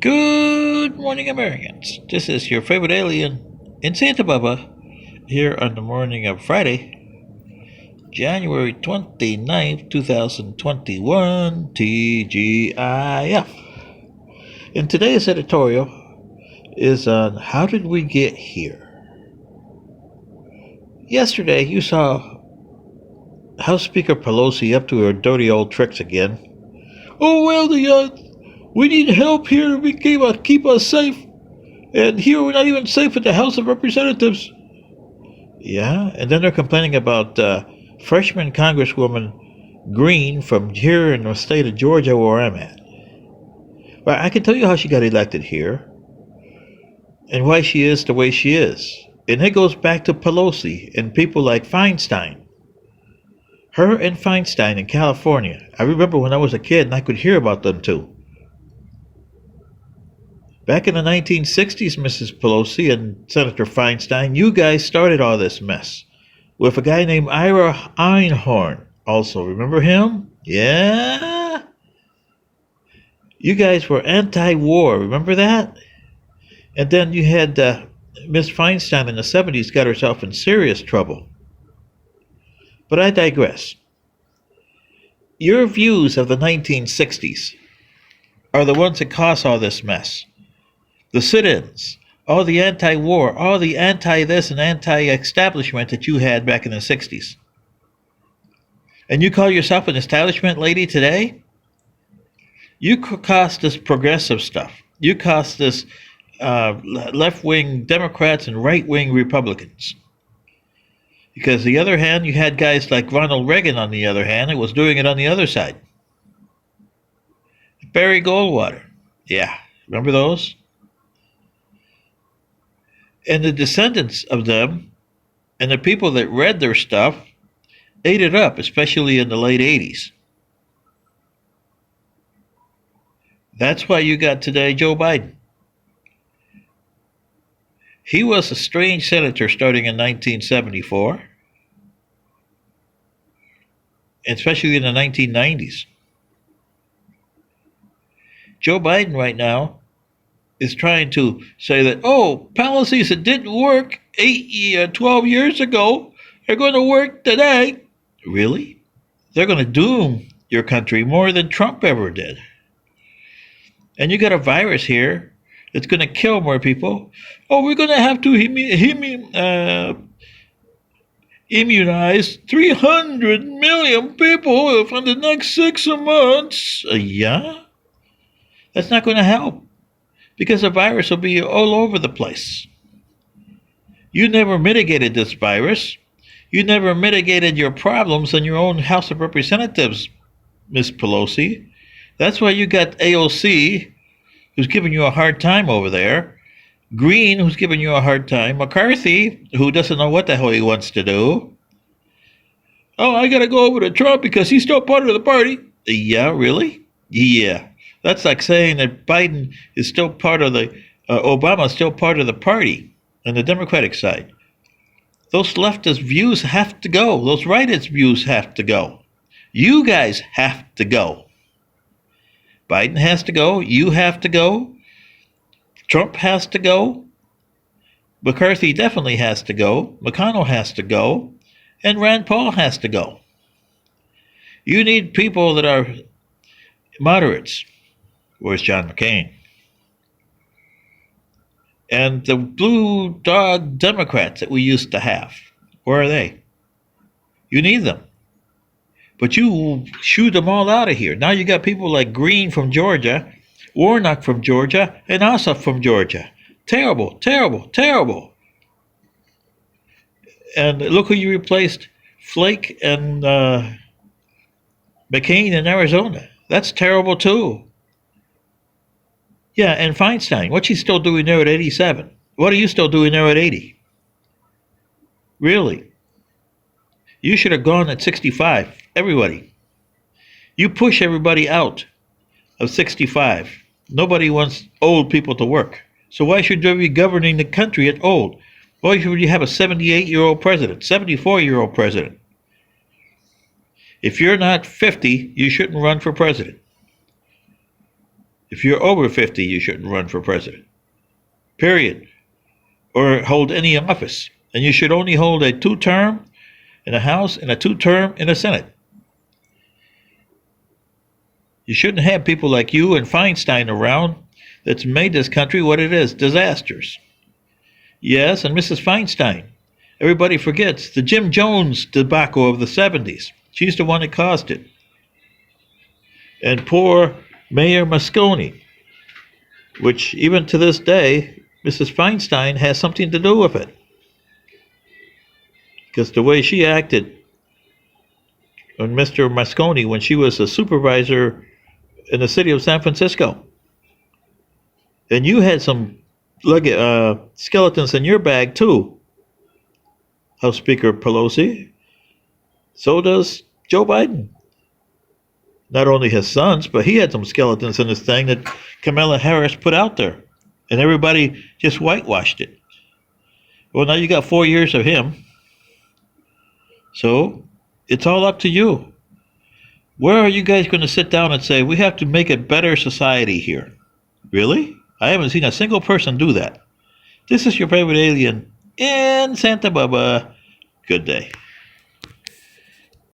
Good morning, Americans. This is your favorite alien in Santa Barbara here on the morning of Friday, January 29th, 2021, TGIF. And today's editorial is on how did we get here? Yesterday, you saw House Speaker Pelosi up to her dirty old tricks again. Oh, well, we need help here to keep us safe. And here we're not even safe at the House of Representatives. Yeah, and then they're complaining about freshman Congresswoman Green from here in the state of Georgia where I'm at. Well, I can tell you how she got elected here and why she is the way she is. And it goes back to Pelosi and people like Feinstein. Her and Feinstein in California. I remember when I was a kid and I could hear about them too. Back in the 1960s, Mrs. Pelosi and Senator Feinstein, you guys started all this mess with a guy named Ira Einhorn. Also, remember him? Yeah? You guys were anti-war, remember that? And then you had Miss Feinstein in the 70s got herself in serious trouble. But I digress. Your views of the 1960s are the ones that caused all this mess. The sit-ins, all the anti-war, all the anti-this and anti-establishment that you had back in the 60s. And you call yourself an establishment lady today? You caused this progressive stuff. You caused this left-wing Democrats and right-wing Republicans. Because the other hand, you had guys like Ronald Reagan on the other hand, who was doing it on the other side. Barry Goldwater. Yeah, remember those? And the descendants of them and the people that read their stuff ate it up, especially in the late 80s. That's why you got today Joe Biden. He was a strange senator starting in 1974, especially in the 1990s. Joe Biden right now is trying to say that, policies that didn't work 12 years ago are going to work today. Really? They're going to doom your country more than Trump ever did. And you got a virus here that's going to kill more people. Oh, we're going to have to immunize 300 million people for the next 6 months. Yeah? That's not going to help. Because the virus will be all over the place. You never mitigated this virus. You never mitigated your problems in your own House of Representatives, Miss Pelosi. That's why you got AOC, who's giving you a hard time over there. Green, who's giving you a hard time. McCarthy, who doesn't know what the hell he wants to do. Oh, I got to go over to Trump because he's still part of the party. Yeah, really? Yeah. That's like saying that Biden is still part of Obama is still part of the party on the Democratic side. Those leftist views have to go. Those rightist views have to go. You guys have to go. Biden has to go. You have to go. Trump has to go. McCarthy definitely has to go. McConnell has to go. And Rand Paul has to go. You need people that are moderates. Where's John McCain? And the blue dog Democrats that we used to have, where are they? You need them. But you shoo them all out of here. Now you got people like Green from Georgia, Warnock from Georgia, and Ossoff from Georgia. Terrible, terrible, terrible. And look who you replaced, Flake and McCain in Arizona. That's terrible too. Yeah, and Feinstein, what's he still doing there at 87? What are you still doing there at 80? Really? You should have gone at 65, everybody. You push everybody out of 65. Nobody wants old people to work. So why should you be governing the country at old? Why should you have a 78-year-old president, 74-year-old president? If you're not 50, you shouldn't run for president. If you're over 50, you shouldn't run for president. Period. Or hold any office. And you should only hold a 2-term in the House and a 2-term in the Senate. You shouldn't have people like you and Feinstein around that's made this country what it is, disasters. Yes, and Mrs. Feinstein. Everybody forgets the Jim Jones debacle of the 70s. She's the one that caused it. And poor Mayor Moscone, which even to this day, Mrs. Feinstein has something to do with it. Because the way she acted on Mr. Moscone when she was a supervisor in the city of San Francisco. And you had some skeletons in your bag too, House Speaker Pelosi. So does Joe Biden. Not only his sons, but he had some skeletons in this thing that Kamala Harris put out there. And everybody just whitewashed it. Well, now you got 4 years of him. So it's all up to you. Where are you guys going to sit down and say, we have to make a better society here? Really? I haven't seen a single person do that. This is your favorite alien in Santa Barbara. Good day.